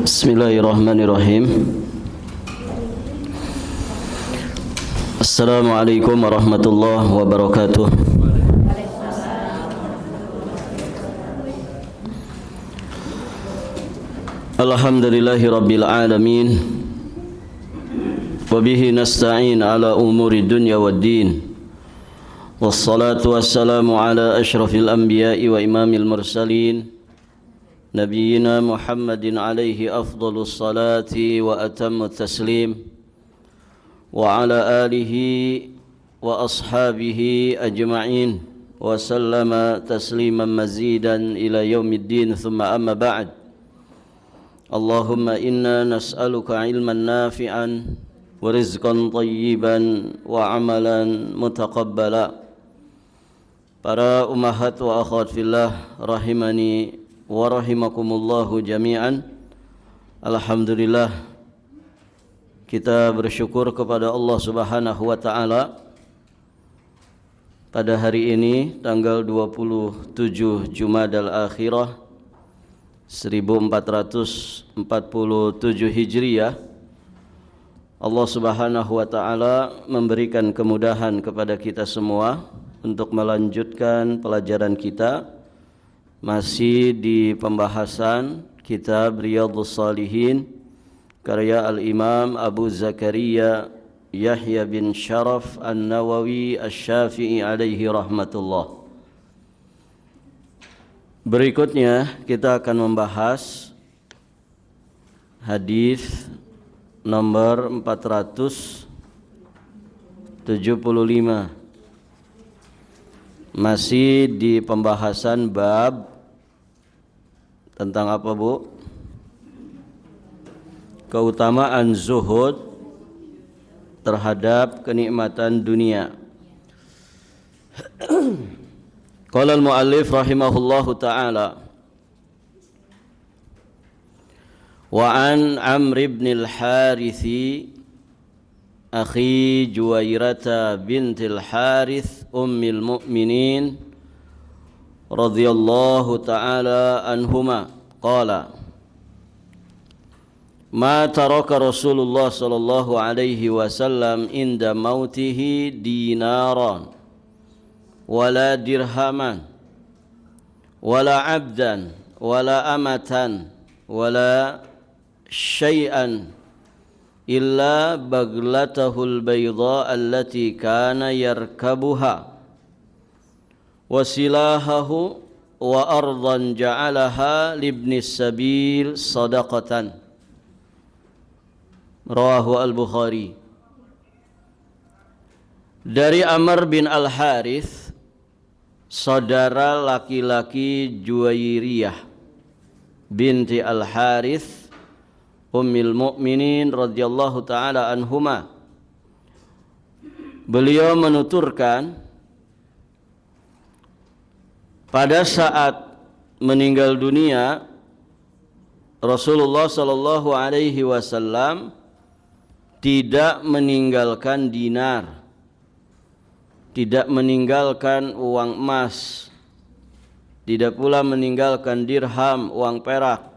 Bismillahirrahmanirrahim. Assalamualaikum warahmatullahi wabarakatuh. Alhamdulillahi rabbil alamin. Wabihi nasta'in ala umuri dunya waddin. Wassalatu wassalamu ala ashrafil anbiya'i wa imamil mursalin Nabiyyina Muhammadin alaihi afdalus salati wa atammu taslim wa ala alihi wa ashabihi ajma'in wa sallama tasliman mazidan ila yaumiddin thumma amma ba'd. Allahumma inna nas'aluka ilman nafi'an wa rizqan tayyiban wa amalan mutaqabbala. Para ummahat wa akhwat fillah rahimani wa rahimakumullahu jami'an. Alhamdulillah, kita bersyukur kepada Allah Subhanahu wa taala pada hari ini tanggal 27 Jumadal Akhirah 1447 Hijriah. Allah Subhanahu wa taala memberikan kemudahan kepada kita semua untuk melanjutkan pelajaran kita masih di pembahasan kitab Riyadhus Shalihin karya Al-Imam Abu Zakaria Yahya bin Sharaf An-Nawawi Asy-Syafi'i alaihi rahmatullah. Berikutnya kita akan membahas hadis nomor 475, masih di pembahasan bab tentang apa, Bu? Keutamaan zuhud terhadap kenikmatan dunia. Qala al-muallif rahimahullahu ta'ala, wa an Amr ibn al-Harithi akhi Juwairata bintil Harith ummil mu'minin radhiyallahu ta'ala anhuma qala ma taraka Rasulullah sallallahu alaihi wasallam inda mautihi dinaran wala dirhaman wala abdan wala amatan wala syai'an illa baglatahul bayda allati kana yarkabuha wasilahahu wa ardan ja'alaha libni sabil sadaqatan. Rawahu al-Bukhari. Dari Amr bin al-Harith, saudara laki-laki Juwairiyah binti al-Harith ummil mu'minin radhiyallahu ta'ala anhuma, beliau menuturkan pada saat meninggal dunia Rasulullah sallallahu alaihi wasallam tidak meninggalkan dinar, tidak meninggalkan uang emas, tidak pula meninggalkan dirham, uang perak,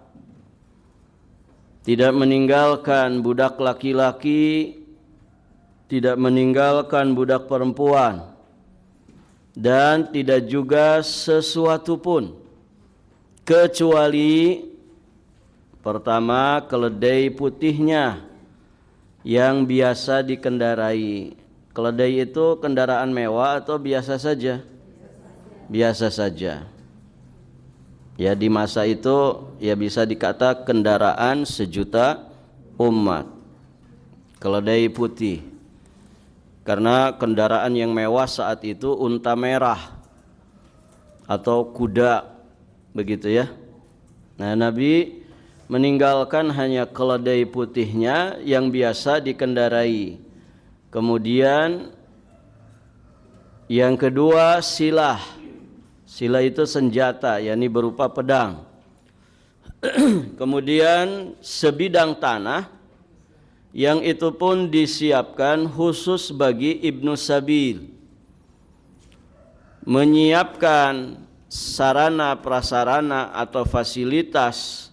tidak meninggalkan budak laki-laki, tidak meninggalkan budak perempuan, dan tidak juga sesuatu pun kecuali pertama keledai putihnya yang biasa dikendarai. Keledai itu kendaraan mewah atau biasa saja? Biasa saja. Ya, di masa itu ya bisa dikata kendaraan sejuta umat. Keledai putih. Karena kendaraan yang mewah saat itu unta merah atau kuda, begitu ya. Nah, Nabi meninggalkan hanya keledai putihnya yang biasa dikendarai. Kemudian yang kedua silah. Silah itu senjata, yakni berupa pedang. Kemudian sebidang tanah yang itu pun disiapkan khusus bagi Ibnu Sabil, menyiapkan sarana prasarana atau fasilitas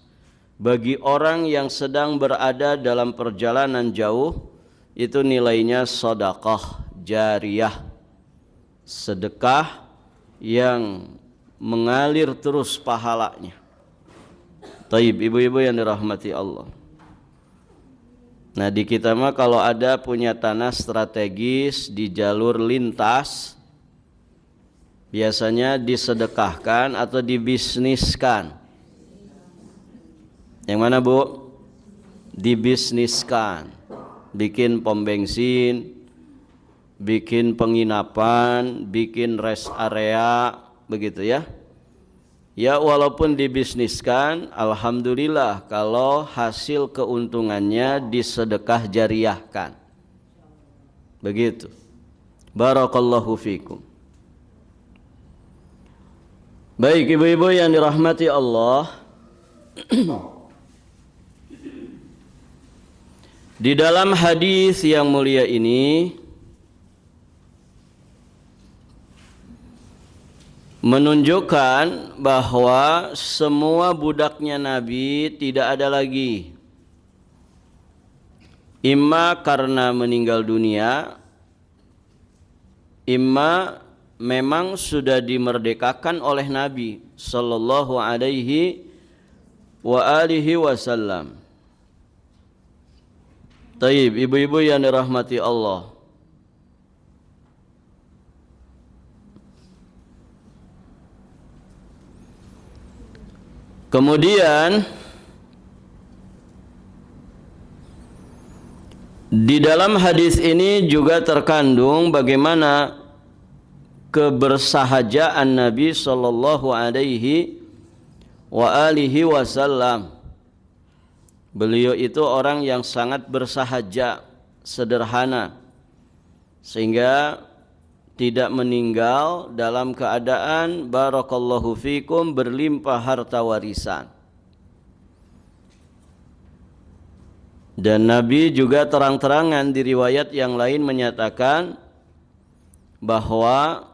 bagi orang yang sedang berada dalam perjalanan jauh, itu nilainya sedekah jariyah, sedekah yang mengalir terus pahalanya. Taib, ibu-ibu yang dirahmati Allah. Nah, di kita mah kalau ada punya tanah strategis di jalur lintas, biasanya disedekahkan atau dibisniskan. Yang mana, Bu? Dibisniskan. Bikin pom bensin, bikin penginapan, bikin rest area, begitu ya. Ya, walaupun dibisniskan, alhamdulillah kalau hasil keuntungannya disedekah jariyahkan. Begitu. Barakallahu fikum. Baik, ibu-ibu yang dirahmati Allah. Di dalam hadis yang mulia ini menunjukkan bahwa semua budaknya Nabi tidak ada lagi, imma karena meninggal dunia, imma memang sudah dimerdekakan oleh Nabi sallallahu alaihi wa alihi wasallam. Taib, ibu-ibu yang dirahmati Allah. Kemudian di dalam hadis ini juga terkandung bagaimana kebersahajaan Nabi sallallahu alaihi wa alihi wasallam. Beliau itu orang yang sangat bersahaja, sederhana, sehingga tidak meninggal dalam keadaan barakallahu fikum berlimpah harta warisan. Dan Nabi juga terang-terangan di riwayat yang lain menyatakan bahwa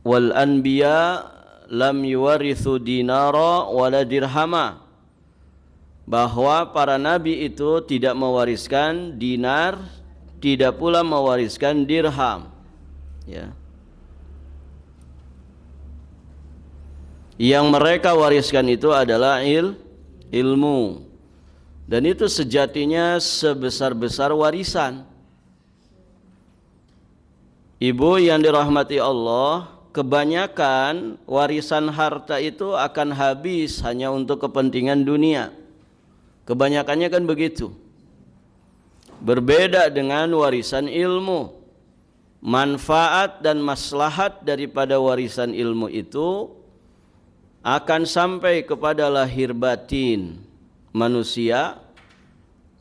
wal anbiya lam yuwarithu dinara wala dirhama, bahwa para nabi itu tidak mewariskan dinar, tidak pula mewariskan dirham, ya. Yang mereka wariskan itu adalah ilmu, dan itu sejatinya sebesar-besar warisan. Ibu yang dirahmati Allah, kebanyakan warisan harta itu akan habis hanya untuk kepentingan dunia. Kebanyakannya kan begitu. Berbeda dengan warisan ilmu. Manfaat dan maslahat daripada warisan ilmu itu akan sampai kepada lahir batin manusia,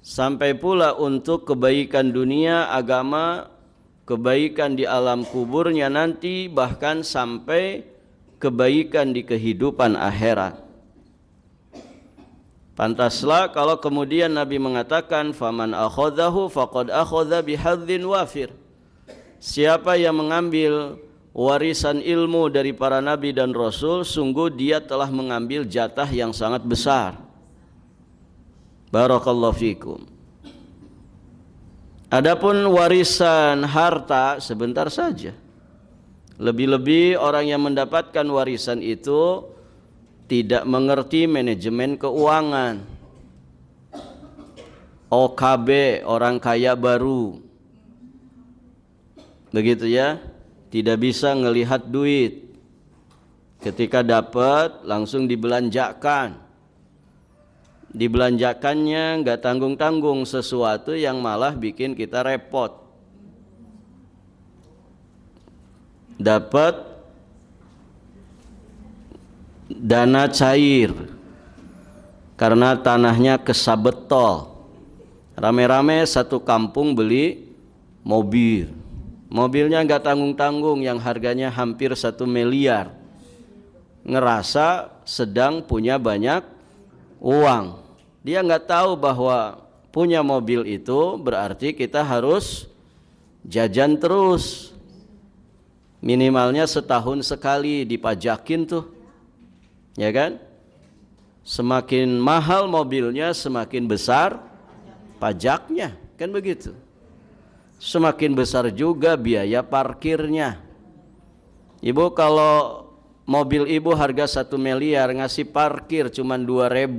sampai pula untuk kebaikan dunia, agama, kebaikan di alam kuburnya nanti, bahkan sampai kebaikan di kehidupan akhirat. Pantaslah kalau kemudian Nabi mengatakan faman akhadhahu faqad akhadha bihadzin wafir. Siapa yang mengambil warisan ilmu dari para nabi dan rasul, sungguh dia telah mengambil jatah yang sangat besar. Barakallahu fikum. Adapun warisan harta sebentar saja. Lebih-lebih orang yang mendapatkan warisan itu tidak mengerti manajemen keuangan. OKB, orang kaya baru. Begitu ya, tidak bisa ngelihat duit. Ketika dapat langsung dibelanjakan. Dibelanjakannya nggak tanggung-tanggung, sesuatu yang malah bikin kita repot. Dapat dana cair karena tanahnya kesabetol, rame-rame satu kampung beli mobil, mobilnya nggak tanggung-tanggung yang harganya hampir 1 miliar, ngerasa sedang punya banyak uang. Dia nggak tahu bahwa punya mobil itu berarti kita harus jajan terus, minimalnya setahun sekali dipajakin tuh, ya kan? Semakin mahal mobilnya, semakin besar pajaknya, kan begitu. Semakin besar juga biaya parkirnya. Ibu kalau mobil ibu harga 1 miliar, ngasih parkir cuma 2.000,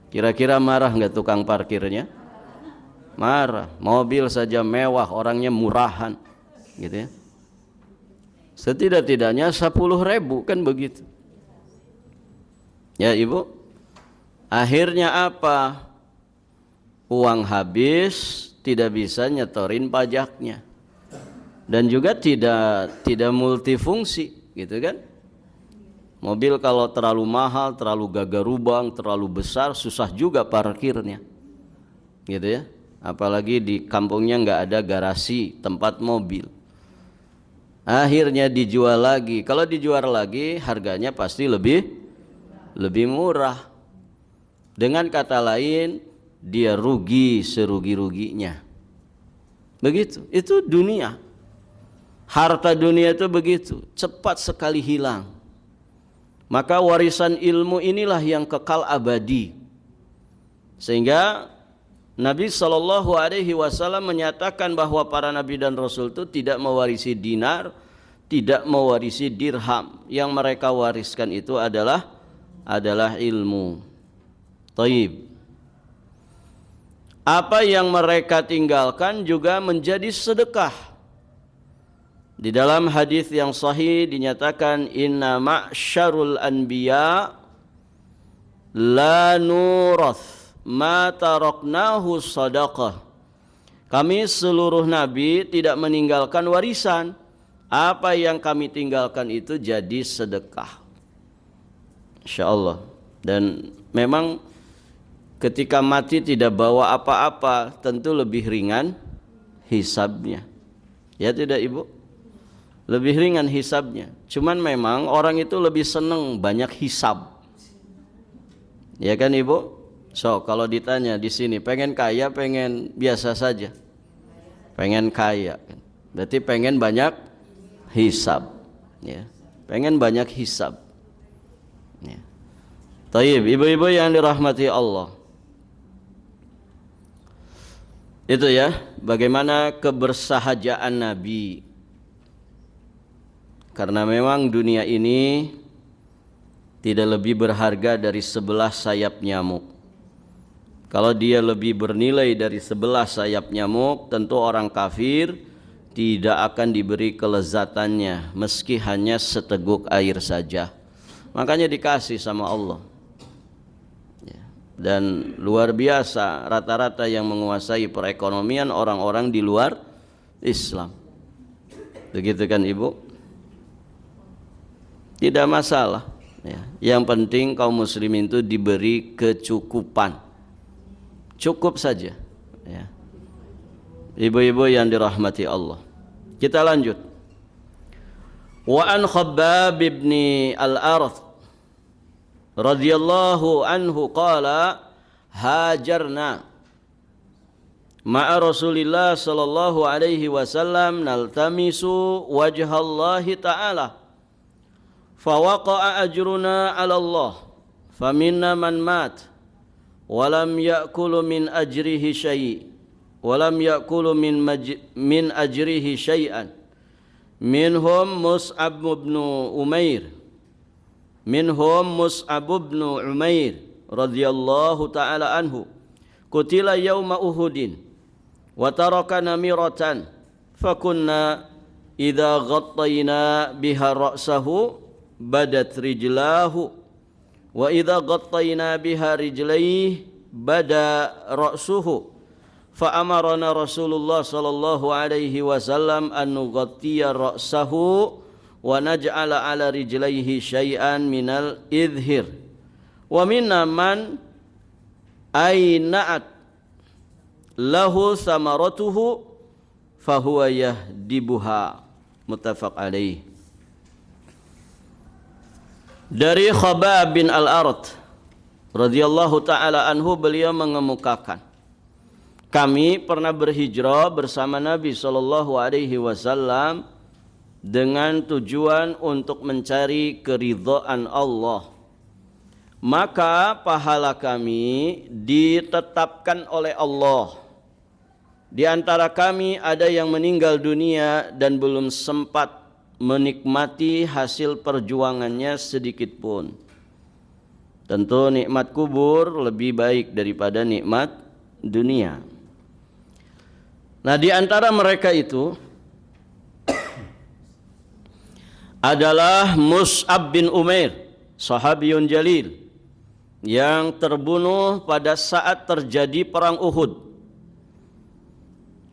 kira-kira marah nggak tukang parkirnya? Marah. Mobil saja mewah, orangnya murahan, gitu ya. Setidak-tidaknya 10.000, kan begitu. Ya ibu, akhirnya apa? Uang habis, tidak bisa nyetorin pajaknya, dan juga tidak multifungsi, gitu kan? Mobil kalau terlalu mahal, terlalu gagarubang, terlalu besar, susah juga parkirnya, gitu ya. Apalagi di kampungnya nggak ada garasi tempat mobil. Akhirnya dijual lagi. Kalau dijual lagi, harganya pasti lebih murah. Dengan kata lain, dia rugi serugi-ruginya. Begitu. Itu dunia. Harta dunia itu begitu, cepat sekali hilang. Maka warisan ilmu inilah yang kekal abadi. Sehingga Nabi SAW menyatakan bahwa para nabi dan rasul itu tidak mewarisi dinar, tidak mewarisi dirham. Yang mereka wariskan itu adalah ilmu. Taib. Apa yang mereka tinggalkan juga menjadi sedekah. Di dalam hadis yang sahih dinyatakan, inna ma'syarul anbiya la nurath ma taraknahu sadaqah. Kami seluruh nabi tidak meninggalkan warisan. Apa yang kami tinggalkan itu jadi sedekah. Insyaallah. Dan memang ketika mati tidak bawa apa-apa, tentu lebih ringan hisabnya. Ya tidak ibu? Lebih ringan hisabnya. Cuman memang orang itu lebih senang banyak hisab. Ya kan ibu? So kalau ditanya di sini pengen kaya, pengen biasa saja? Pengen kaya. Berarti pengen banyak hisab. Ya. Pengen banyak hisab. Ya. Taib, ibu-ibu yang dirahmati Allah. Itu ya, bagaimana kebersahajaan Nabi. Karena memang dunia ini tidak lebih berharga dari 11 sayap nyamuk. Kalau dia lebih bernilai dari 11 sayap nyamuk, tentu orang kafir tidak akan diberi kelezatannya meski hanya seteguk air saja. Makanya dikasih sama Allah. Dan luar biasa, rata-rata yang menguasai perekonomian orang-orang di luar Islam. Begitu kan ibu? Tidak masalah ya. Yang penting kaum muslimin itu diberi kecukupan. Cukup saja ya. Ibu-ibu yang dirahmati Allah. Kita lanjut. Wa an Khabbab ibn al-Arth radhiyallahu anhu qala hajarna ma'a Rasulillah sallallahu alaihi wasallam naltamisu wajhallahi ta'ala fawaqa'a ajruna 'ala Allah faminna man mat walam ya'kulu min ajrihi syai' walam ya'kulu min ajrihi syai'an minhum Mus'ab bin Umair radhiyallahu ta'ala anhu qutila yawma Uhudin wa taraka namiratan fakunna idza ghattayna biha ra'sahu badat rijlahu wa idza ghattayna biha rijlaihi bada ra'suhu fa amarna Rasulullah sallallahu alaihi wasallam an nughattiya ra'sahu wa naj'ala ala rijlaihi syai'an minal idhir wa minna man ayna'at lahu samaratuhu fahuwa yahdibuha. Muttafaq alaih. Dari Khabbab bin al-Arth radhiyallahu ta'ala anhu, beliau mengemukakan, kami pernah berhijrah bersama Nabi sallallahu alaihi wasallam dengan tujuan untuk mencari keridhaan Allah, maka pahala kami ditetapkan oleh Allah. Di antara kami ada yang meninggal dunia dan belum sempat menikmati hasil perjuangannya sedikit pun. Tentu nikmat kubur lebih baik daripada nikmat dunia. Nah, di antara mereka itu adalah Mus'ab bin Umair, sahabiyun jalil, yang terbunuh pada saat terjadi perang Uhud.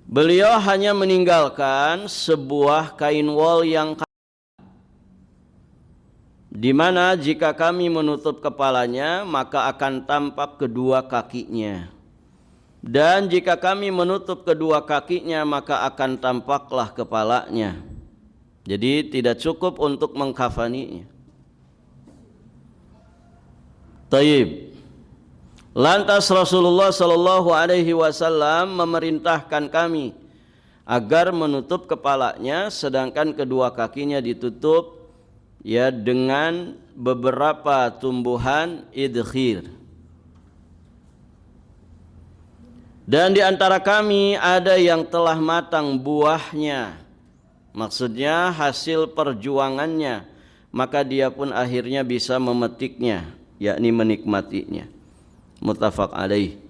Beliau hanya meninggalkan sebuah kain wol yang di mana jika kami menutup kepalanya maka akan tampak kedua kakinya, dan jika kami menutup kedua kakinya maka akan tampaklah kepalanya. Jadi tidak cukup untuk mengkafaninya. Taib. Lantas Rasulullah sallallahu alaihi wasallam memerintahkan kami agar menutup kepalanya sedangkan kedua kakinya ditutup ya dengan beberapa tumbuhan idkhir. Dan di antara kami ada yang telah matang buahnya, maksudnya hasil perjuangannya, maka dia pun akhirnya bisa memetiknya, yakni menikmatinya. Muttafaq alaih.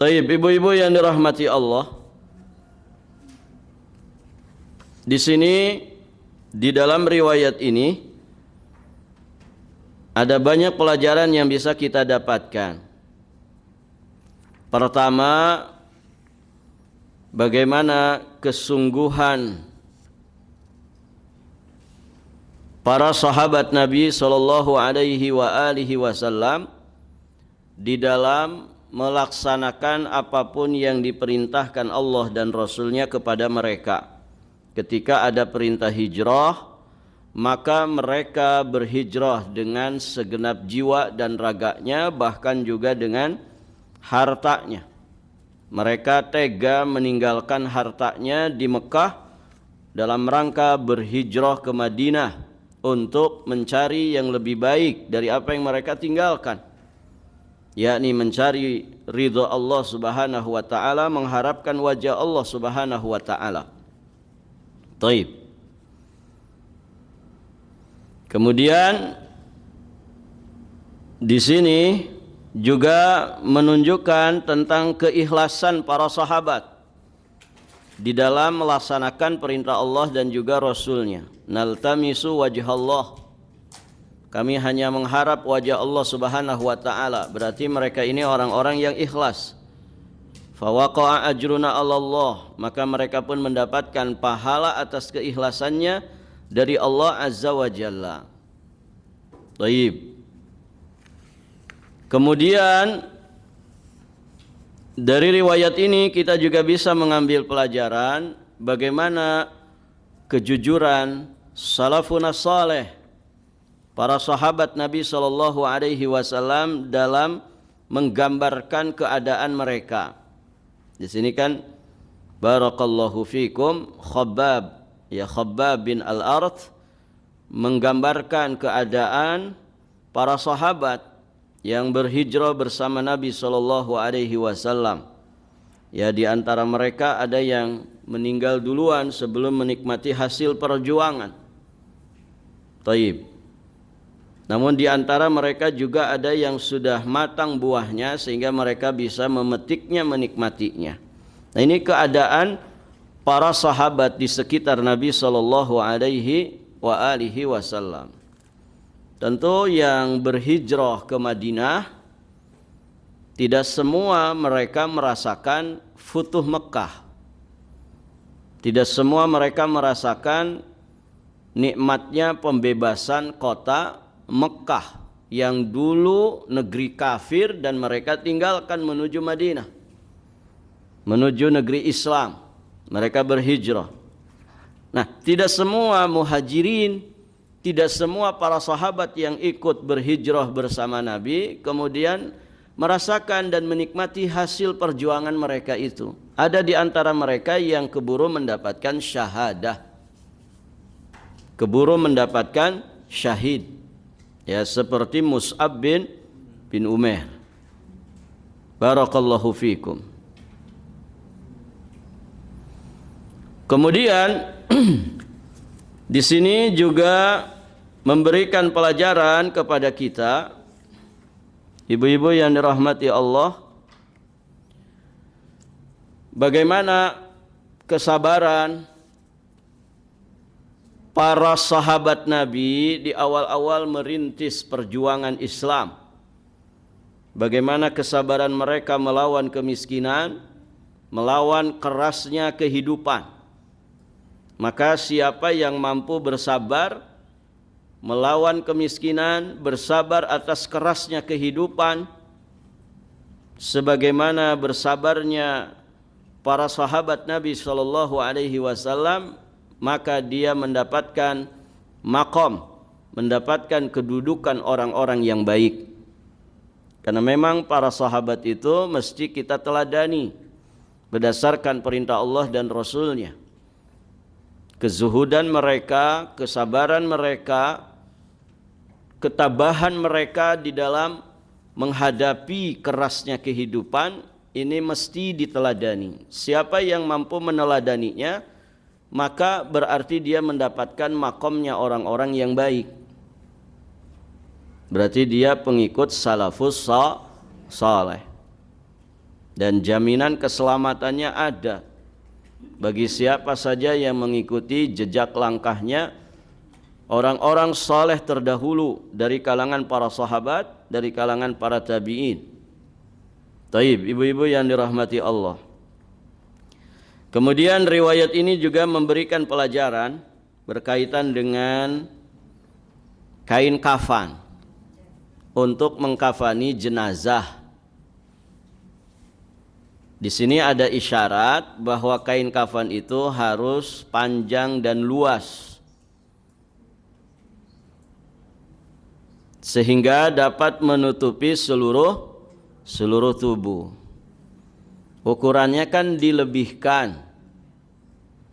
Taib, ibu-ibu yang dirahmati Allah, di sini di dalam riwayat ini ada banyak pelajaran yang bisa kita dapatkan. Pertama, bagaimana kesungguhan para sahabat Nabi sallallahu alaihi wasallam di dalam melaksanakan apapun yang diperintahkan Allah dan Rasulnya kepada mereka. Ketika ada perintah hijrah, maka mereka berhijrah dengan segenap jiwa dan raganya, bahkan juga dengan hartanya. Mereka tega meninggalkan hartanya di Mekah dalam rangka berhijrah ke Madinah untuk mencari yang lebih baik dari apa yang mereka tinggalkan, yakni mencari ridha Allah Subhanahu wa taala, mengharapkan wajah Allah Subhanahu wa taala. Taib. Kemudian di sini juga menunjukkan tentang keikhlasan para sahabat di dalam melaksanakan perintah Allah dan juga Rasulnya. Naltamisu wajhallah, kami hanya mengharap wajah Allah Subhanahu wa taala. Berarti mereka ini orang-orang yang ikhlas. Fawaqa'a ajruna 'ala Allah, maka mereka pun mendapatkan pahala atas keikhlasannya dari Allah Azza wa Jalla. Baik. Kemudian dari riwayat ini kita juga bisa mengambil pelajaran bagaimana kejujuran salafun saleh, para sahabat Nabi sallallahu alaihi wasallam dalam menggambarkan keadaan mereka. Di sini kan barakallahu fikum Khabbab, ya Khabbab bin al-Arth menggambarkan keadaan para sahabat yang berhijrah bersama Nabi sallallahu alaihi wasallam. Ya, di antara mereka ada yang meninggal duluan sebelum menikmati hasil perjuangan. Taib. Namun di antara mereka juga ada yang sudah matang buahnya sehingga mereka bisa memetiknya, menikmatinya. Nah, ini keadaan para sahabat di sekitar Nabi sallallahu alaihi wasallam. Tentu yang berhijrah ke Madinah tidak semua mereka merasakan futuh Mekah. Tidak semua mereka merasakan nikmatnya pembebasan kota Mekah yang dulu negeri kafir dan mereka tinggalkan menuju Madinah, menuju negeri Islam. Mereka berhijrah. Nah, tidak semua muhajirin, tidak semua para sahabat yang ikut berhijrah bersama Nabi kemudian merasakan dan menikmati hasil perjuangan mereka itu. Ada di antara mereka yang keburu mendapatkan syahadah. keburu mendapatkan syahid. Ya, seperti Mus'ab bin Umair. Barakallahu fikum. Kemudian di sini juga memberikan pelajaran kepada kita, ibu-ibu yang dirahmati Allah, bagaimana kesabaran para sahabat Nabi di awal-awal merintis perjuangan Islam. Bagaimana kesabaran mereka melawan kemiskinan, melawan kerasnya kehidupan. Maka siapa yang mampu bersabar melawan kemiskinan, bersabar atas kerasnya kehidupan, sebagaimana bersabarnya para sahabat Nabi sallallahu alaihi wasallam, maka dia mendapatkan maqam, mendapatkan kedudukan orang-orang yang baik. Karena memang para sahabat itu mesti kita teladani berdasarkan perintah Allah dan Rasulnya. Kezuhudan mereka, kesabaran mereka, ketabahan mereka di dalam menghadapi kerasnya kehidupan, ini mesti diteladani. Siapa yang mampu meneladaninya, maka berarti dia mendapatkan makomnya orang-orang yang baik. Berarti dia pengikut salafus saleh. Dan jaminan keselamatannya ada bagi siapa saja yang mengikuti jejak langkahnya orang-orang saleh terdahulu dari kalangan para sahabat, dari kalangan para tabi'in. Taib, ibu-ibu yang dirahmati Allah. Kemudian riwayat ini juga memberikan pelajaran berkaitan dengan kain kafan untuk mengkafani jenazah. Di sini ada isyarat bahwa kain kafan itu harus panjang dan luas, sehingga dapat menutupi seluruh tubuh. Ukurannya kan dilebihkan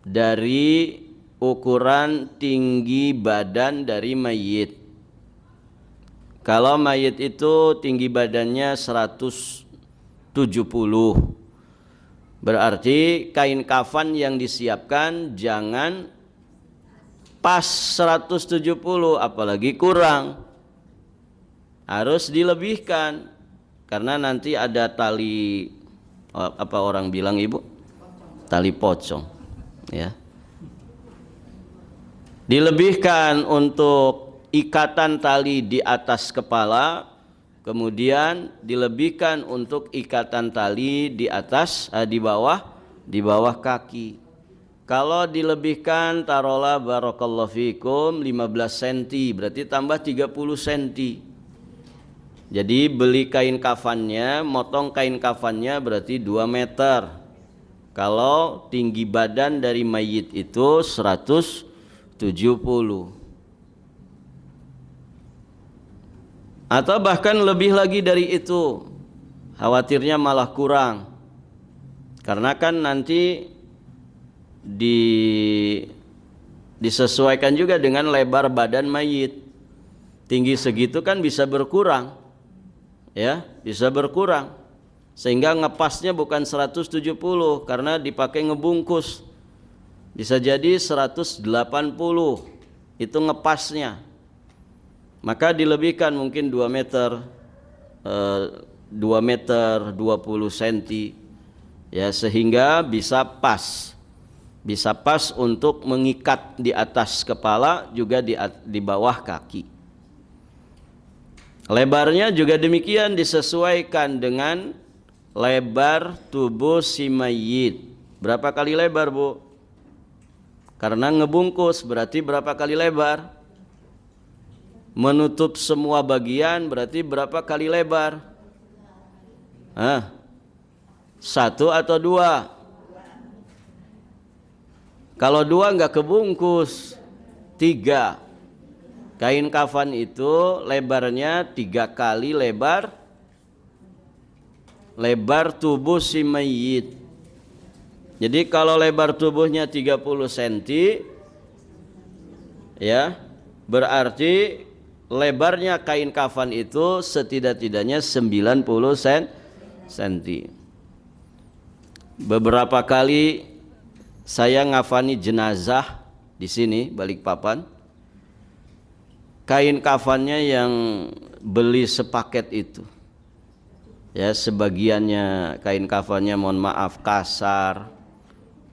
dari ukuran tinggi badan dari mayit. Kalau mayit itu tinggi badannya 170, berarti kain kafan yang disiapkan jangan pas 170, apalagi kurang. Harus dilebihkan, karena nanti ada tali, apa orang bilang ibu? Tali pocong, ya. Dilebihkan untuk ikatan tali di atas kepala, kemudian dilebihkan untuk ikatan tali di atas, di bawah kaki. Kalau dilebihkan taruhlah barakallahu fikum 15 cm, berarti tambah 30 cm. Jadi beli kain kafannya, motong kain kafannya berarti 2 meter. Kalau tinggi badan dari mayit itu 170. Atau bahkan lebih lagi dari itu, khawatirnya malah kurang. Karena kan nanti disesuaikan juga dengan lebar badan mayit. Tinggi segitu kan bisa berkurang, ya, bisa berkurang. Sehingga ngepasnya bukan 170 karena dipakai ngebungkus. Bisa jadi 180 itu ngepasnya. Maka dilebihkan mungkin 2 meter 20 cm, ya, sehingga bisa pas untuk mengikat di atas kepala, juga di bawah kaki. Lebarnya juga demikian, disesuaikan dengan lebar tubuh si mayit. Berapa kali lebar, Bu? Karena ngebungkus berarti berapa kali lebar? Menutup semua bagian berarti berapa kali lebar? 1 atau 2? Kalau 2 enggak kebungkus. 3. Kain kafan itu lebarnya 3 kali lebar tubuh si mayit. Jadi kalau lebar tubuhnya 30 cm, ya, berarti lebarnya kain kafan itu setidak-tidaknya 90 cm. Beberapa kali saya ngafani jenazah di sini Balikpapan. Kain kafannya yang beli sepaket itu, ya, sebagiannya kain kafannya mohon maaf kasar,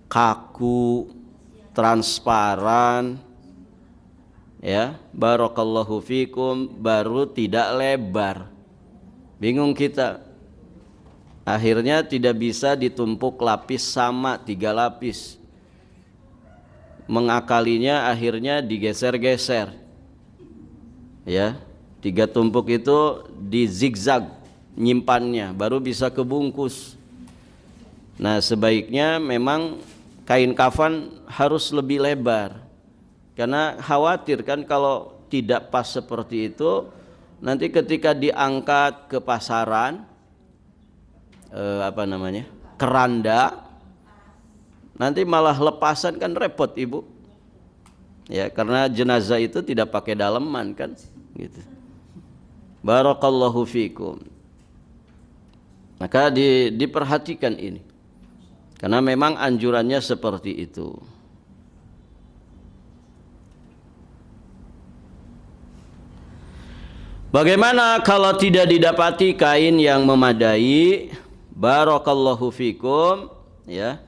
kaku, transparan, ya, barakallahu fikum, baru tidak lebar. Bingung kita, akhirnya tidak bisa ditumpuk lapis sama 3 lapis, mengakalinya akhirnya digeser-geser, ya, 3 tumpuk itu di zigzag nyimpannya baru bisa kebungkus. Nah, sebaiknya memang kain kafan harus lebih lebar, karena khawatir kan kalau tidak pas seperti itu, nanti ketika diangkat ke pasaran, keranda, nanti malah lepasan kan repot ibu, ya, karena jenazah itu tidak pakai daleman kan, gitu. Barakallahu fikum. Maka diperhatikan ini, karena memang anjurannya seperti itu. Bagaimana kalau tidak didapati kain yang memadai? Barakallahu fikum, ya.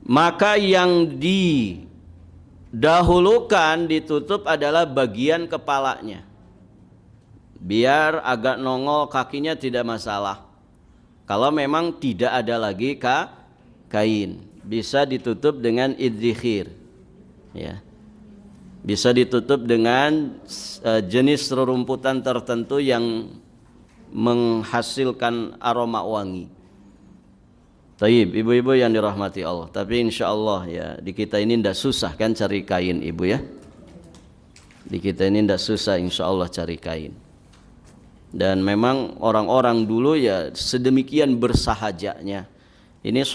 Maka yang didahulukan ditutup adalah bagian kepalanya. Biar agak nongol kakinya tidak masalah. Kalau memang tidak ada lagi kain, bisa ditutup dengan iddikhir, ya. Bisa ditutup dengan jenis rerumputan tertentu yang menghasilkan aroma wangi. Taib, ibu-ibu yang dirahmati Allah. Tapi insya Allah ya, di kita ini tidak susah kan cari kain ibu ya. Di kita ini tidak susah insya Allah cari kain. Dan memang orang-orang dulu ya sedemikian bersahajanya. Ini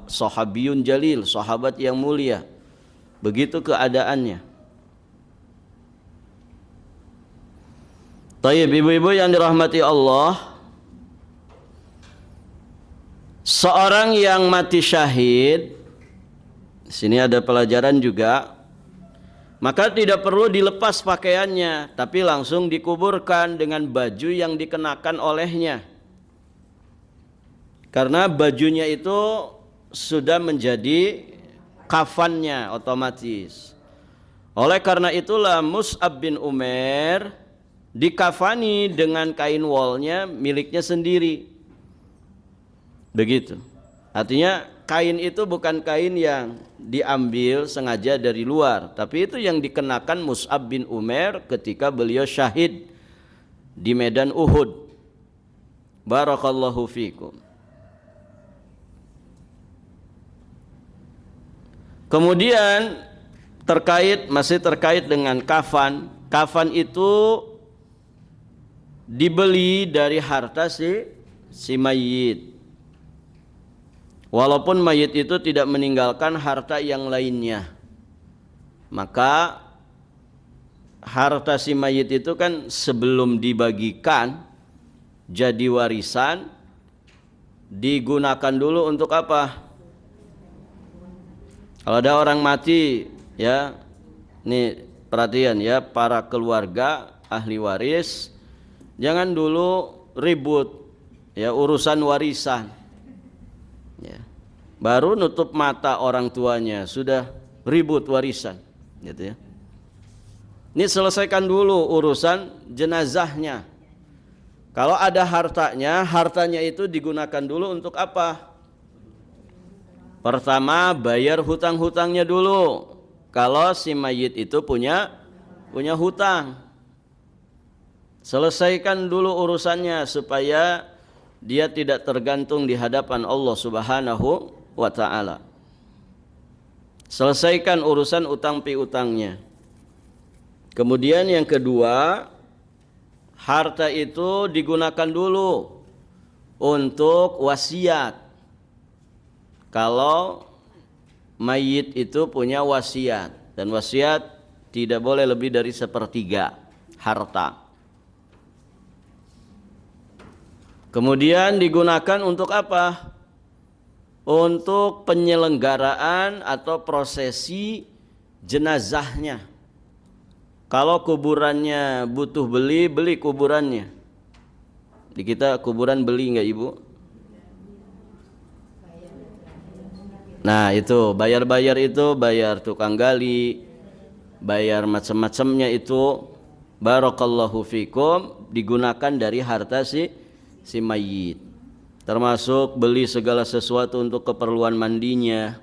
sahabiyun jalil, sahabat yang mulia. Begitu keadaannya. Taib, ibu-ibu yang dirahmati Allah, seorang yang mati syahid, sini ada pelajaran juga, maka tidak perlu dilepas pakaiannya, tapi langsung dikuburkan dengan baju yang dikenakan olehnya. Karena bajunya itu sudah menjadi kafannya otomatis. Oleh karena itulah Mus'ab bin Umair dikafani dengan kain wolnya miliknya sendiri. Begitu. Artinya kain itu bukan kain yang diambil sengaja dari luar, tapi itu yang dikenakan Mus'ab bin Umair ketika beliau syahid di medan Uhud. Barakallahu fikum. Kemudian masih terkait dengan kafan. Kafan itu dibeli dari harta si mayit. Walaupun mayit itu tidak meninggalkan harta yang lainnya, maka harta si mayit itu kan sebelum dibagikan jadi warisan digunakan dulu untuk apa? Kalau ada orang mati, ya, ini perhatian ya para keluarga ahli waris, jangan dulu ribut ya urusan warisan. Ya. Baru nutup mata orang tuanya sudah ribut warisan, gitu ya. Ini selesaikan dulu urusan jenazahnya. Kalau ada hartanya itu digunakan dulu untuk apa? Pertama, bayar hutang-hutangnya dulu. Kalau si mayit itu punya hutang, selesaikan dulu urusannya supaya dia tidak tergantung di hadapan Allah Subhanahu wa ta'ala. Selesaikan urusan utang piutangnya. Kemudian yang kedua, harta itu digunakan dulu untuk wasiat. Kalau mayit itu punya wasiat, dan wasiat tidak boleh lebih dari 1/3 harta. Kemudian digunakan untuk apa? Untuk penyelenggaraan atau prosesi jenazahnya. Kalau kuburannya butuh beli kuburannya. Di kita kuburan beli enggak Ibu? Nah itu bayar-bayar itu, bayar tukang gali, bayar macam-macamnya itu, barakallahu fikum, digunakan dari harta si mayit. Termasuk beli segala sesuatu untuk keperluan mandinya,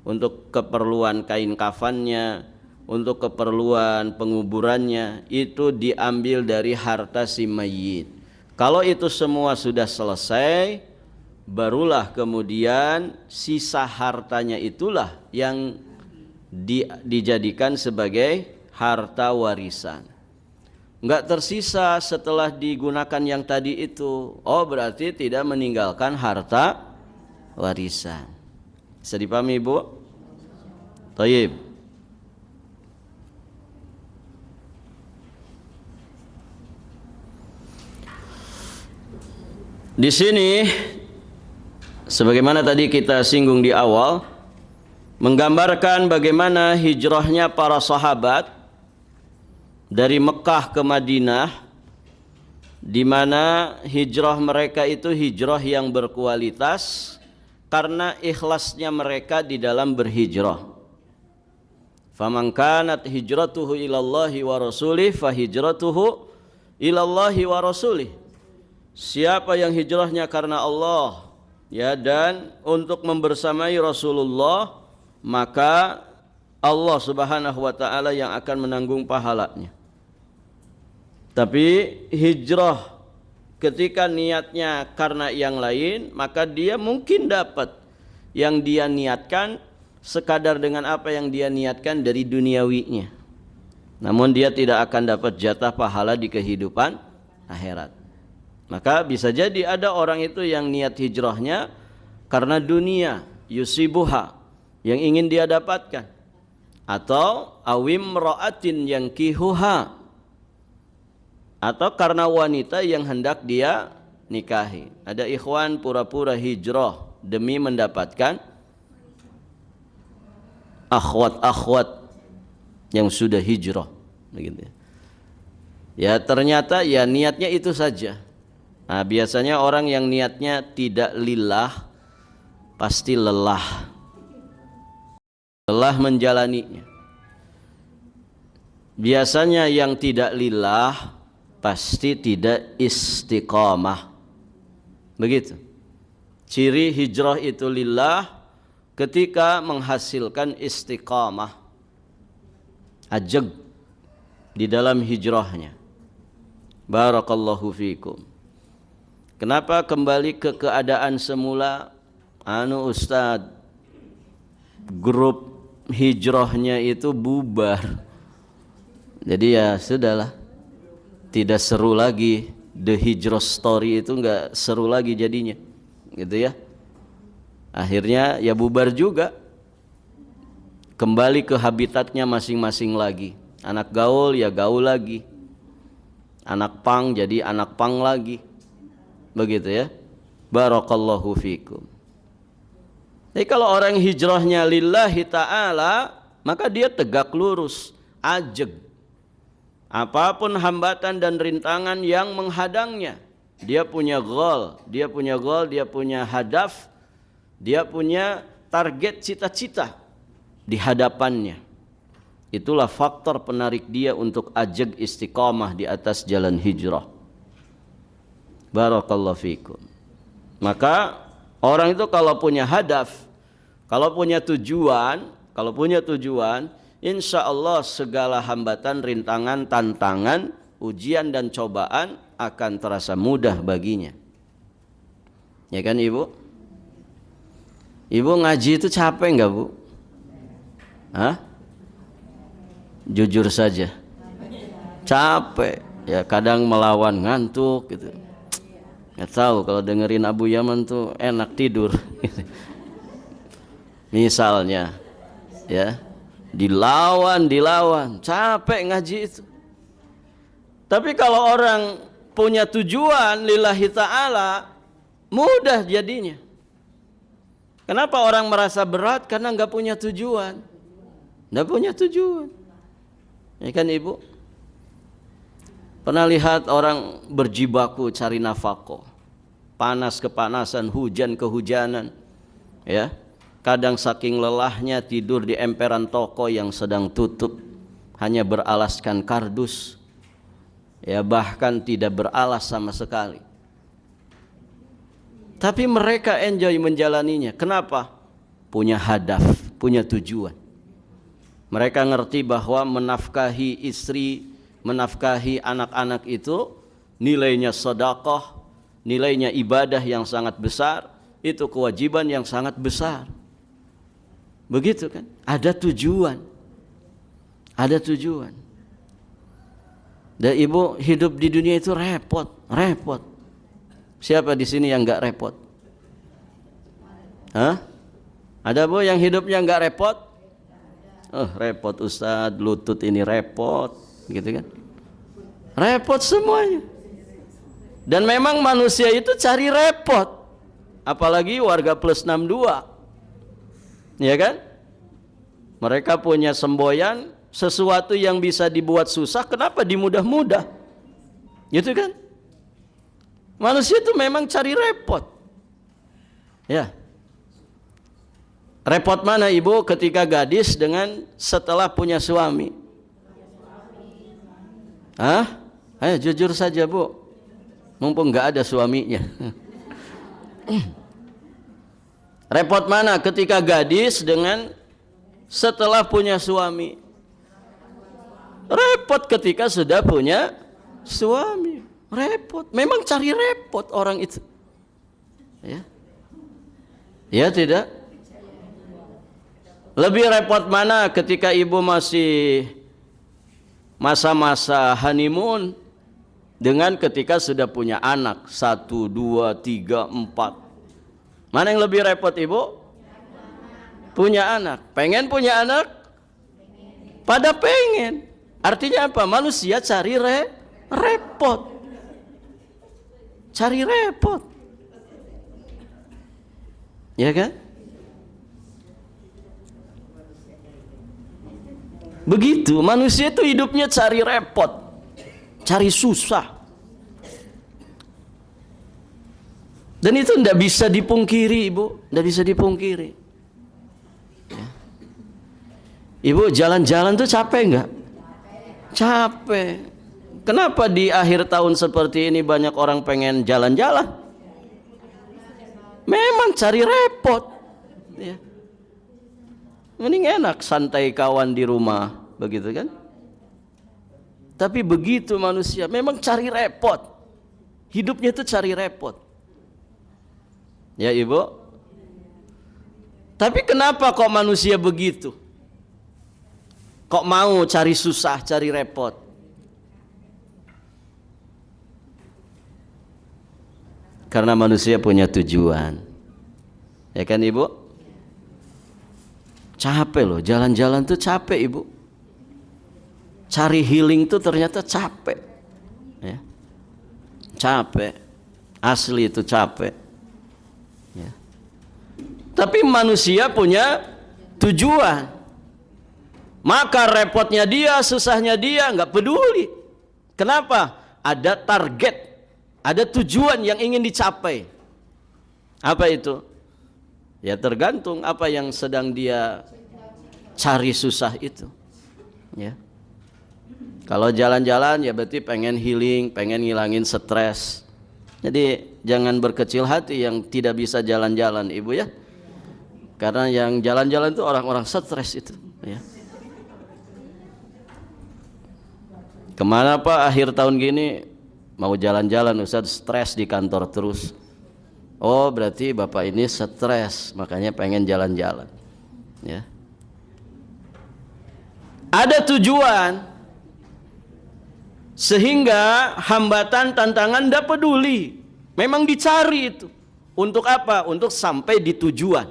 untuk keperluan kain kafannya, untuk keperluan penguburannya, itu diambil dari harta si mayit. Kalau itu semua sudah selesai, barulah kemudian sisa hartanya itulah yang dijadikan sebagai harta warisan. Enggak tersisa setelah digunakan yang tadi itu, oh berarti tidak meninggalkan harta warisan. Bisa dipahami Ibu? Thayyib. Di sini sebagaimana tadi kita singgung di awal, menggambarkan bagaimana hijrahnya para sahabat dari Mekah ke Madinah, di mana hijrah mereka itu hijrah yang berkualitas karena ikhlasnya mereka di dalam berhijrah. Faman kanat hijratuhu ilallahi wa rasulih fa hijratuhu ilallahi wa rasulih. Siapa yang hijrahnya karena Allah, ya, dan untuk membersamai Rasulullah, maka Allah Subhanahu wa taala yang akan menanggung pahalanya. Tapi hijrah ketika niatnya karena yang lain, maka dia mungkin dapat yang dia niatkan sekadar dengan apa yang dia niatkan dari duniawinya. Namun dia tidak akan dapat jatah pahala di kehidupan akhirat. Maka bisa jadi ada orang itu yang niat hijrahnya karena dunia, yusibuha, yang ingin dia dapatkan, atau awim ra'atin yang kihuha, atau karena wanita yang hendak dia nikahi. Ada ikhwan pura-pura hijrah demi mendapatkan akhwat-akhwat yang sudah hijrah, begitu. Ya ternyata ya niatnya itu saja. Nah, biasanya orang yang niatnya tidak lillah pasti lelah menjalaninya. Biasanya yang tidak lillah pasti tidak istiqamah. Begitu. Ciri hijrah itu lillah ketika menghasilkan istiqamah, ajeg di dalam hijrahnya. Barakallahu fikum. Kenapa kembali ke keadaan semula? Ustaz, grup hijrahnya itu bubar. Jadi ya sudahlah, tidak seru lagi. The hijrah story itu enggak seru lagi jadinya, gitu ya. Akhirnya ya bubar juga, kembali ke habitatnya masing-masing lagi. Anak gaul ya gaul lagi, anak pang jadi anak pang lagi, begitu ya. Barakallahu fikum. Jadi kalau orang hijrahnya lillahi ta'ala, maka dia tegak lurus, ajeg. Apapun hambatan dan rintangan yang menghadangnya, dia punya goal, dia punya hadaf, dia punya target cita-cita di hadapannya. Itulah faktor penarik dia untuk ajeg istiqamah di atas jalan hijrah. Barakallahu fikum. Maka orang itu kalau punya hadaf, kalau punya tujuan, insya Allah segala hambatan, rintangan, tantangan, ujian dan cobaan akan terasa mudah baginya. Ya kan Ibu? Ibu ngaji itu capek enggak Bu? Hah? Jujur saja. Capek. Ya kadang melawan ngantuk gitu. Nggak tahu kalau dengerin Abu Yaman tuh enak tidur. Misalnya, Ya, dilawan, capek ngaji itu. Tapi kalau orang punya tujuan lillahi ta'ala, mudah jadinya. Kenapa orang merasa berat? Karena nggak punya tujuan. Nggak punya tujuan. Ya kan ibu? Pernah lihat orang berjibaku cari nafkah. Panas kepanasan, hujan kehujanan. Ya. Kadang saking lelahnya tidur di emperan toko yang sedang tutup, hanya beralaskan kardus. Ya, bahkan tidak beralas sama sekali. Tapi mereka enjoy menjalaninya. Kenapa? Punya hadaf, punya tujuan. Mereka ngerti bahwa menafkahi istri, menafkahi anak-anak itu nilainya sedekah, nilainya ibadah yang sangat besar, itu kewajiban yang sangat besar. Begitu kan? Ada tujuan. Ada tujuan. Dan ibu hidup di dunia itu repot. Siapa di sini yang nggak repot? Hah? Ada bu yang hidupnya nggak repot? Oh repot Ustadz, lutut ini repot, gitu kan? Repot semuanya. Dan memang manusia itu cari repot, apalagi warga plus 62, ya kan? Mereka punya semboyan, sesuatu yang bisa dibuat susah, kenapa dimudah-mudah? Gitu kan? Manusia itu memang cari repot. Ya. Repot mana ibu ketika gadis dengan setelah punya suami? Hah? Ayo jujur saja bu. Mumpung nggak ada suaminya. Repot mana ketika gadis dengan setelah punya suami? Repot ketika sudah punya suami. Repot, memang cari repot orang itu. Ya. Ya tidak? Lebih repot mana ketika ibu masih masa-masa honeymoon dengan ketika sudah punya anak 1, 2, 3, 4. Mana yang lebih repot ibu? Punya anak. Pengen punya anak? Pada pengen. Artinya apa? Manusia cari repot. Cari repot. Ya kan? Begitu, manusia itu hidupnya cari repot, cari susah. Dan itu tidak bisa dipungkiri, ibu, tidak bisa dipungkiri. Ya. Ibu jalan-jalan tuh capek nggak? Capek. Kenapa di akhir tahun seperti ini banyak orang pengen jalan-jalan? Memang cari repot. Ya. Mending enak santai kawan di rumah, begitu kan? Tapi begitu manusia, memang cari repot. Hidupnya itu cari repot. Ya ibu? Tapi kenapa kok manusia begitu? Kok mau cari susah, cari repot? Karena manusia punya tujuan. Ya kan ibu? Capek loh, jalan-jalan tuh capek ibu. Cari healing tuh ternyata capek. Ya. Capek. Asli itu capek. Ya. Tapi manusia punya tujuan. Maka repotnya dia, susahnya dia nggak peduli. Kenapa? Ada target. Ada tujuan yang ingin dicapai. Apa itu? Ya tergantung apa yang sedang dia cari susah itu. Ya. Kalau jalan-jalan ya berarti pengen healing, pengen ngilangin stres. Jadi jangan berkecil hati yang tidak bisa jalan-jalan ibu ya. Karena yang jalan-jalan itu orang-orang stres itu. Ya. Kemana Pak akhir tahun gini mau jalan-jalan Ustaz, stres di kantor terus. Oh berarti bapak ini stres, makanya pengen jalan-jalan. Ya. Ada tujuan, sehingga hambatan, tantangan tidak peduli. Memang dicari itu. Untuk apa? Untuk sampai di tujuan.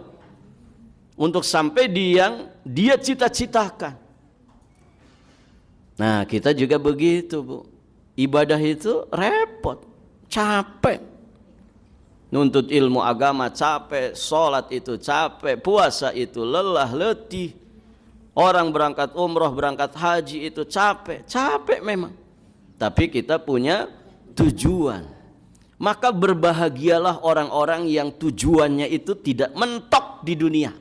untuk sampai di yang dia cita-citakan. Nah, kita juga begitu, Bu. Ibadah itu repot, capek. Nuntut ilmu agama capek, sholat itu capek, puasa itu lelah, letih. Orang berangkat umroh, berangkat haji itu capek, capek memang. Tapi kita punya tujuan. Maka berbahagialah orang-orang yang tujuannya itu tidak mentok di dunia,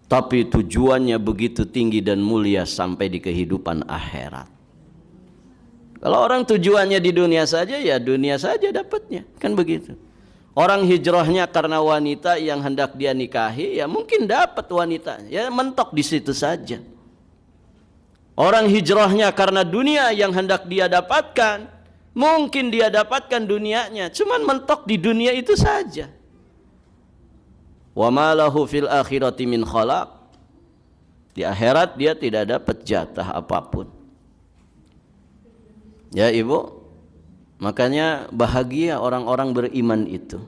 tapi tujuannya begitu tinggi dan mulia sampai di kehidupan akhirat. Kalau orang tujuannya di dunia saja, ya dunia saja dapatnya, kan begitu. Orang hijrahnya karena wanita yang hendak dia nikahi, ya mungkin dapat wanita, ya mentok di situ saja. Orang hijrahnya karena dunia yang hendak dia dapatkan, mungkin dia dapatkan dunianya, cuman mentok di dunia itu saja. Wa ma lahu fil akhirati min khalaq. Di akhirat dia tidak dapat jatah apapun. Ya Ibu, makanya bahagia orang-orang beriman itu.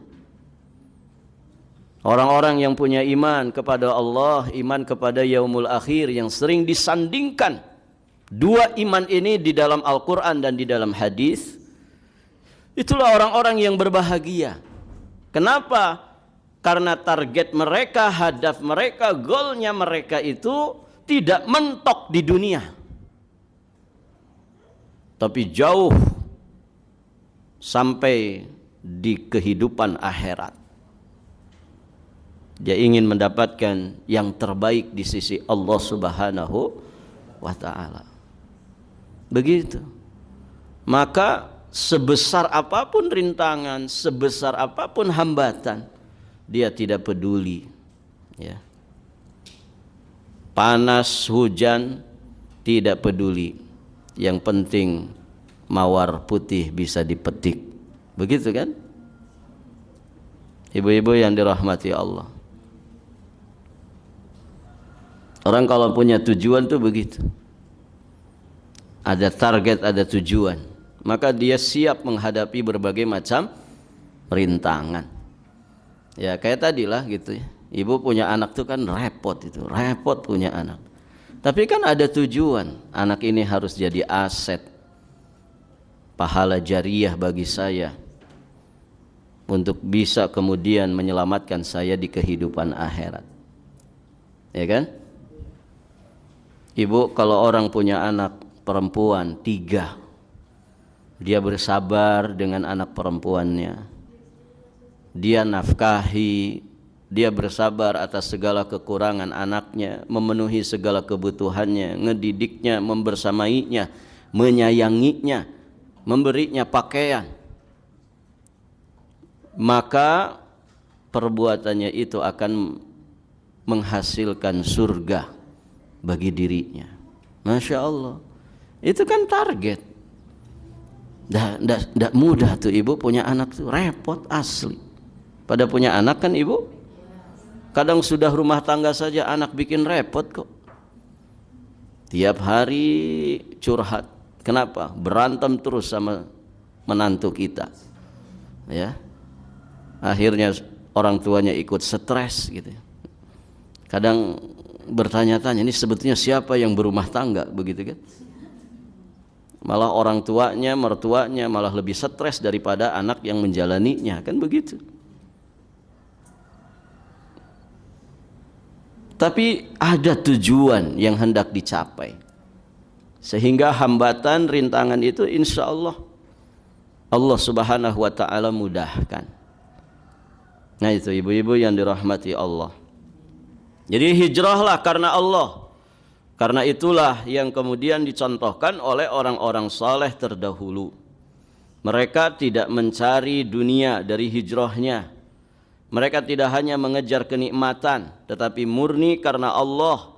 Orang-orang yang punya iman kepada Allah, iman kepada yaumul akhir, yang sering disandingkan dua iman ini di dalam Al-Quran dan di dalam hadis. Itulah orang-orang yang berbahagia. Kenapa? Karena target mereka, hadaf mereka, goalnya mereka itu tidak mentok di dunia, tapi jauh sampai di kehidupan akhirat. Dia ingin mendapatkan yang terbaik di sisi Allah Subhanahu wa ta'ala. Begitu. Maka sebesar apapun rintangan, sebesar apapun hambatan, dia tidak peduli, ya. Panas, hujan, tidak peduli. Yang penting mawar putih bisa dipetik. Begitu kan? Ibu-ibu yang dirahmati Allah. Orang kalau punya tujuan tuh begitu. Ada target, ada tujuan, maka dia siap menghadapi berbagai macam rintangan. Ya kayak tadilah gitu ya. Ibu punya anak tuh kan repot itu, repot punya anak. Tapi kan ada tujuan. Anak ini harus jadi aset, pahala jariah bagi saya, untuk bisa kemudian menyelamatkan saya di kehidupan akhirat. Ya kan? Ibu kalau orang punya anak perempuan 3, dia bersabar dengan anak perempuannya. Dia nafkahi, dia bersabar atas segala kekurangan anaknya, memenuhi segala kebutuhannya, ngedidiknya, membersamainya, menyayanginya, memberinya pakaian. Maka perbuatannya itu akan menghasilkan surga bagi dirinya. Masya Allah. Itu kan target. Tidak mudah tuh ibu punya anak tuh, repot asli. Pada punya anak kan ibu, kadang sudah rumah tangga saja anak bikin repot kok. Tiap hari curhat. Kenapa? Berantem terus sama menantu kita. Ya. Akhirnya orang tuanya ikut stres gitu. Kadang bertanya-tanya, ini sebetulnya siapa yang berumah tangga begitu kan? Malah orang tuanya, mertuanya malah lebih stres daripada anak yang menjalaninya, kan begitu. Tapi ada tujuan yang hendak dicapai, sehingga hambatan, rintangan itu insya Allah Allah Subhanahu wa ta'ala mudahkan. Nah itu ibu-ibu yang dirahmati Allah. Jadi hijrahlah karena Allah. Karena itulah yang kemudian dicontohkan oleh orang-orang saleh terdahulu. Mereka tidak mencari dunia dari hijrahnya. Mereka tidak hanya mengejar kenikmatan, tetapi murni karena Allah.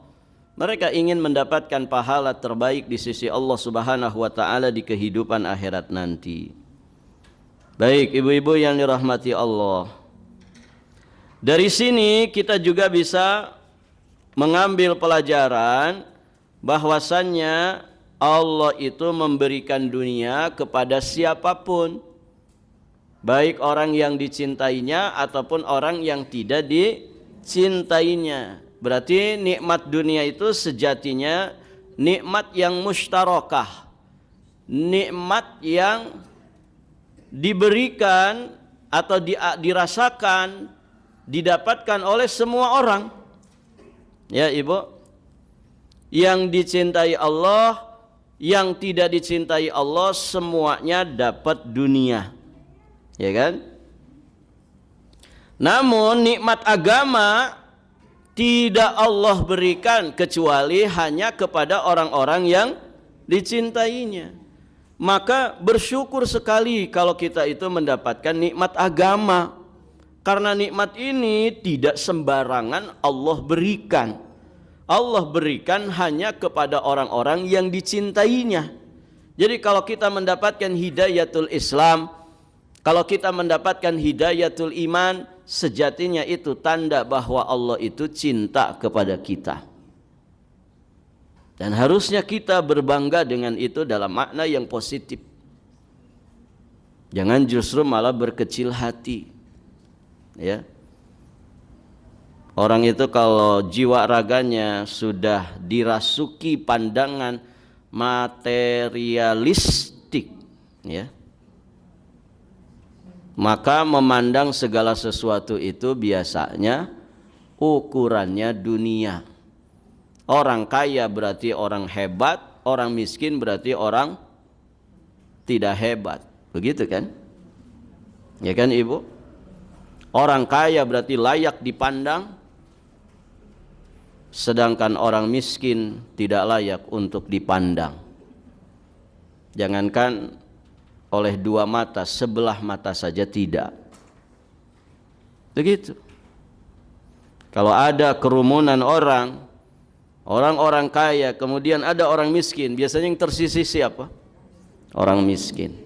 Mereka ingin mendapatkan pahala terbaik di sisi Allah Subhanahu wa ta'ala di kehidupan akhirat nanti. Baik ibu-ibu yang dirahmati Allah, dari sini kita juga bisa mengambil pelajaran bahwasannya Allah itu memberikan dunia kepada siapapun. baik orang yang dicintainya ataupun orang yang tidak dicintainya. Berarti nikmat dunia itu sejatinya nikmat yang mustarakah, nikmat yang diberikan atau dirasakan, didapatkan oleh semua orang. Ya Ibu, yang dicintai Allah, yang tidak dicintai Allah, semuanya dapat dunia, ya kan? Namun nikmat agama tidak Allah berikan kecuali hanya kepada orang-orang yang dicintainya. Maka bersyukur sekali kalau kita itu mendapatkan nikmat agama, karena nikmat ini tidak sembarangan Allah berikan. Allah berikan hanya kepada orang-orang yang dicintainya. Jadi kalau kita mendapatkan hidayatul Islam, kalau kita mendapatkan hidayatul iman, sejatinya itu tanda bahwa Allah itu cinta kepada kita. Dan harusnya kita berbangga dengan itu dalam makna yang positif. Jangan justru malah berkecil hati. Ya. Orang itu kalau jiwa raganya sudah dirasuki pandangan materialistik, ya, maka memandang segala sesuatu itu biasanya ukurannya dunia. Orang kaya berarti orang hebat, orang miskin berarti orang tidak hebat. Begitu kan? Ya kan Ibu? Orang kaya berarti layak dipandang, sedangkan orang miskin tidak layak untuk dipandang. Jangankan oleh dua mata, sebelah mata saja tidak. Begitu. Kalau ada kerumunan orang-orang kaya, kemudian ada orang miskin, biasanya yang tersisih siapa? Orang miskin.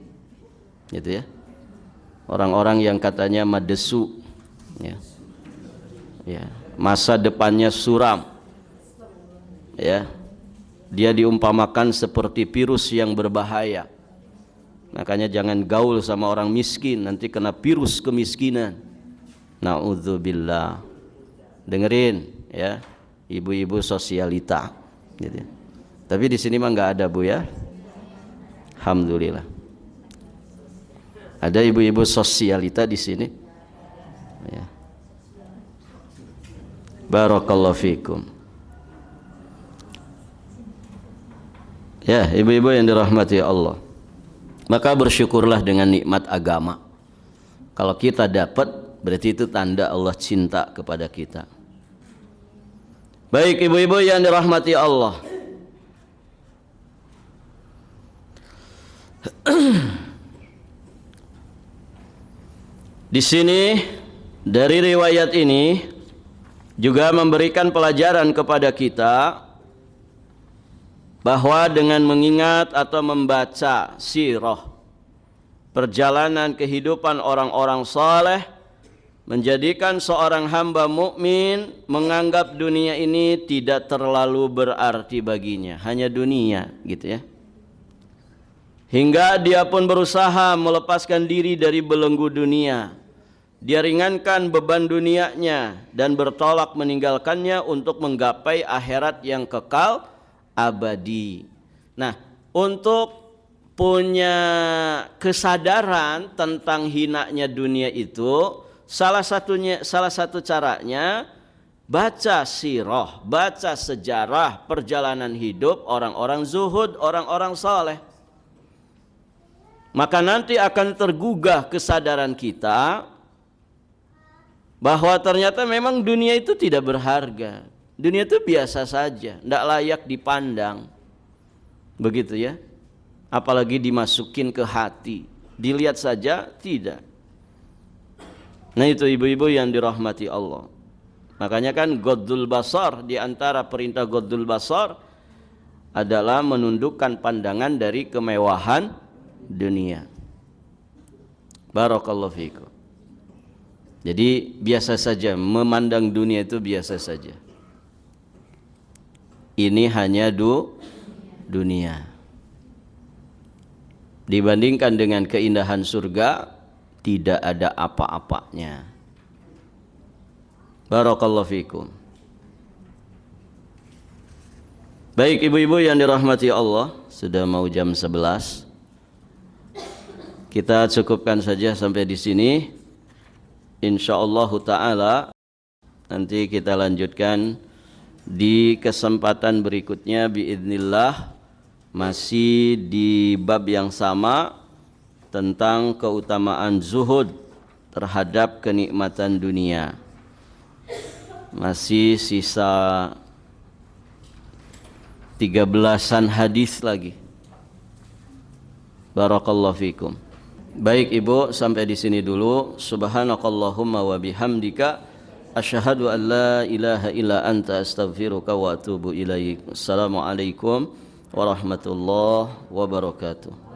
Gitu ya. Orang-orang yang katanya madesu, ya. Ya, masa depannya suram. Ya, dia diumpamakan seperti virus yang berbahaya. Makanya jangan gaul sama orang miskin, nanti kena virus kemiskinan. Na'udzubillah. Dengerin ya, ibu-ibu sosialita gitu. Tapi di sini mah nggak ada Bu ya. Alhamdulillah. Ada ibu-ibu sosialita di sini. Ya. Barakallahu fikum. Ya, ibu-ibu yang dirahmati Allah. Maka bersyukurlah dengan nikmat agama. Kalau kita dapat, berarti itu tanda Allah cinta kepada kita. Baik ibu-ibu yang dirahmati Allah. Di sini dari riwayat ini juga memberikan pelajaran kepada kita bahwa dengan mengingat atau membaca sirah perjalanan kehidupan orang-orang saleh, menjadikan seorang hamba mukmin menganggap dunia ini tidak terlalu berarti baginya, hanya dunia gitu ya. Hingga dia pun berusaha melepaskan diri dari belenggu dunia. Dia ringankan beban dunianya dan bertolak meninggalkannya untuk menggapai akhirat yang kekal abadi. Nah, untuk punya kesadaran tentang hinanya dunia itu, salah satu caranya baca sirah, baca sejarah perjalanan hidup orang-orang zuhud, orang-orang saleh. Maka nanti akan tergugah kesadaran kita bahwa ternyata memang dunia itu tidak berharga. Dunia itu biasa saja, tidak layak dipandang. Begitu ya. Apalagi dimasukin ke hati. Dilihat saja tidak. Nah itu ibu-ibu yang dirahmati Allah. Makanya kan ghaddul basar, di antara perintah ghaddul basar adalah menundukkan pandangan dari kemewahan dunia. Barakallahu fikum. Jadi biasa saja, memandang dunia itu biasa saja. Ini hanya dunia. Dibandingkan dengan keindahan surga, tidak ada apa-apanya. Barakallahu fikum. Baik ibu-ibu yang dirahmati Allah, sudah mau jam 11. Kita cukupkan saja sampai di sini. Insyaallah taala nanti kita lanjutkan di kesempatan berikutnya biidznillah, masih di bab yang sama tentang keutamaan zuhud terhadap kenikmatan dunia. Masih sisa 13-an hadis lagi. Barakallahu fikum. Baik ibu, sampai di sini dulu. Subhanakallahumma wa bihamdika asyhadu an la ilaha illa anta astaghfiruka wa atubu ilaik. Assalamualaikum warahmatullahi wabarakatuh.